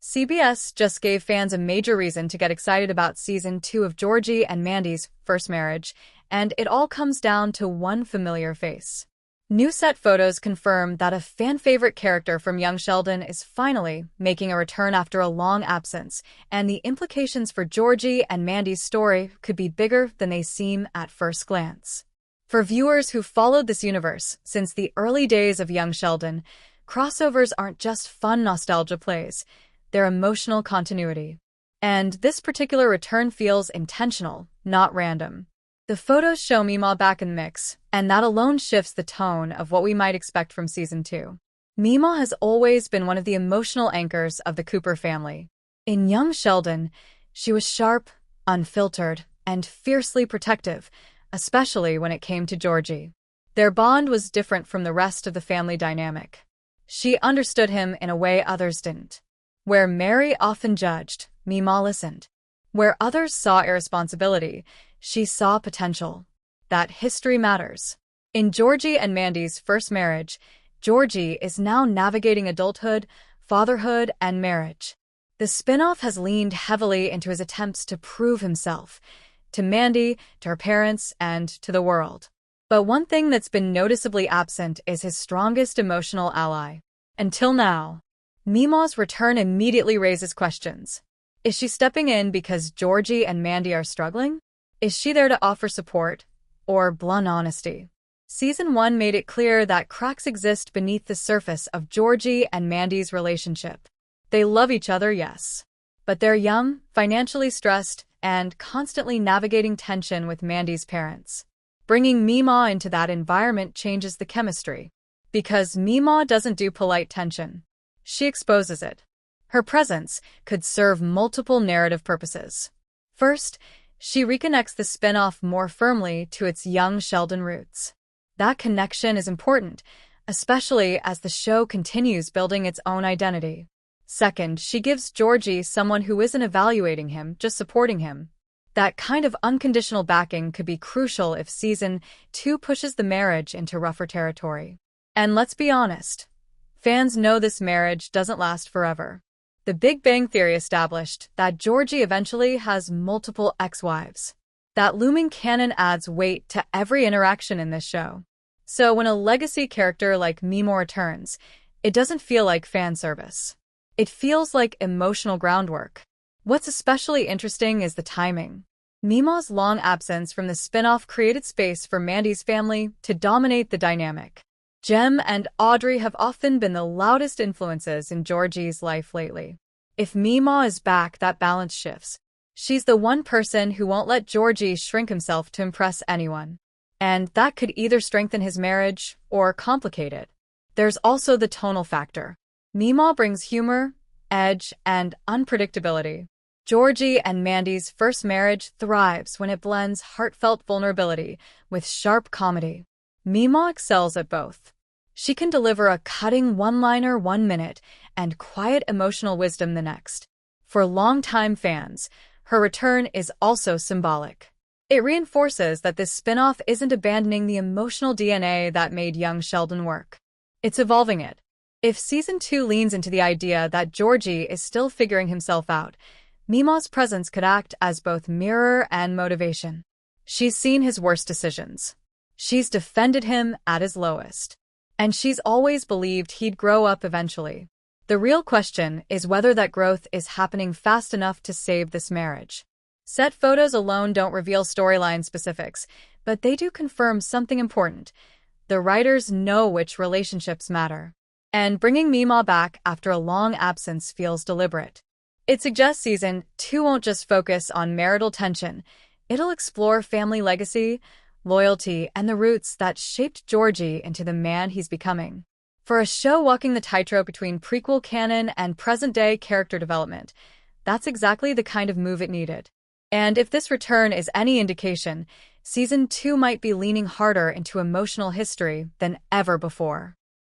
CBS just gave fans a major reason to get excited about Season 2 of Georgie and Mandy's first marriage, and it all comes down to one familiar face. New set photos confirm that a fan-favorite character from Young Sheldon is finally making a return after a long absence, and the implications for Georgie and Mandy's story could be bigger than they seem at first glance. For viewers who've followed this universe since the early days of Young Sheldon, crossovers aren't just fun nostalgia plays, they're emotional continuity. And this particular return feels intentional, not random. The photos show Meemaw back in the mix, and that alone shifts the tone of what we might expect from Season 2. Meemaw has always been one of the emotional anchors of the Cooper family. In Young Sheldon, she was sharp, unfiltered, and fiercely protective, especially when it came to Georgie. Their bond was different from the rest of the family dynamic. She understood him in a way others didn't. Where Mary often judged, Meemaw listened. Where others saw irresponsibility, she saw potential. That history matters. In Georgie and Mandy's first marriage, Georgie is now navigating adulthood, fatherhood, and marriage. The spin-off has leaned heavily into his attempts to prove himself, to Mandy, to her parents, and to the world. But one thing that's been noticeably absent is his strongest emotional ally. Until now, Meemaw's return immediately raises questions. Is she stepping in because Georgie and Mandy are struggling? Is she there to offer support, or blunt honesty? Season 1 made it clear that cracks exist beneath the surface of Georgie and Mandy's relationship. They love each other, yes. But they're young, financially stressed, and constantly navigating tension with Mandy's parents. Bringing Meemaw into that environment changes the chemistry. Because Meemaw doesn't do polite tension. She exposes it. Her presence could serve multiple narrative purposes. First, she reconnects the spin-off more firmly to its Young Sheldon roots. That connection is important, especially as the show continues building its own identity. Second, she gives Georgie someone who isn't evaluating him, just supporting him. That kind of unconditional backing could be crucial if Season 2 pushes the marriage into rougher territory. And let's be honest, fans know this marriage doesn't last forever. The Big Bang Theory established that Georgie eventually has multiple ex-wives. That looming canon adds weight to every interaction in this show. So when a legacy character like Meemaw returns, it doesn't feel like fan service. It feels like emotional groundwork. What's especially interesting is the timing. Meemaw's long absence from the spin-off created space for Mandy's family to dominate the dynamic. Jem and Audrey have often been the loudest influences in Georgie's life lately. If Meemaw is back, that balance shifts. She's the one person who won't let Georgie shrink himself to impress anyone. And that could either strengthen his marriage or complicate it. There's also the tonal factor. Meemaw brings humor, edge, and unpredictability. Georgie and Mandy's first marriage thrives when it blends heartfelt vulnerability with sharp comedy. Meemaw excels at both. She can deliver a cutting one-liner 1 minute and quiet emotional wisdom the next. For longtime fans, her return is also symbolic. It reinforces that this spin-off isn't abandoning the emotional DNA that made Young Sheldon work. It's evolving it. If Season 2 leans into the idea that Georgie is still figuring himself out, Meemaw's presence could act as both mirror and motivation. She's seen his worst decisions. She's defended him at his lowest. And she's always believed he'd grow up eventually. The real question is whether that growth is happening fast enough to save this marriage. Set photos alone don't reveal storyline specifics, but they do confirm something important. The writers know which relationships matter. And bringing Meemaw back after a long absence feels deliberate. It suggests Season 2 won't just focus on marital tension. It'll explore family legacy, loyalty, and the roots that shaped Georgie into the man he's becoming. For a show walking the tightrope between prequel canon and present-day character development, that's exactly the kind of move it needed. And if this return is any indication, Season 2 might be leaning harder into emotional history than ever before.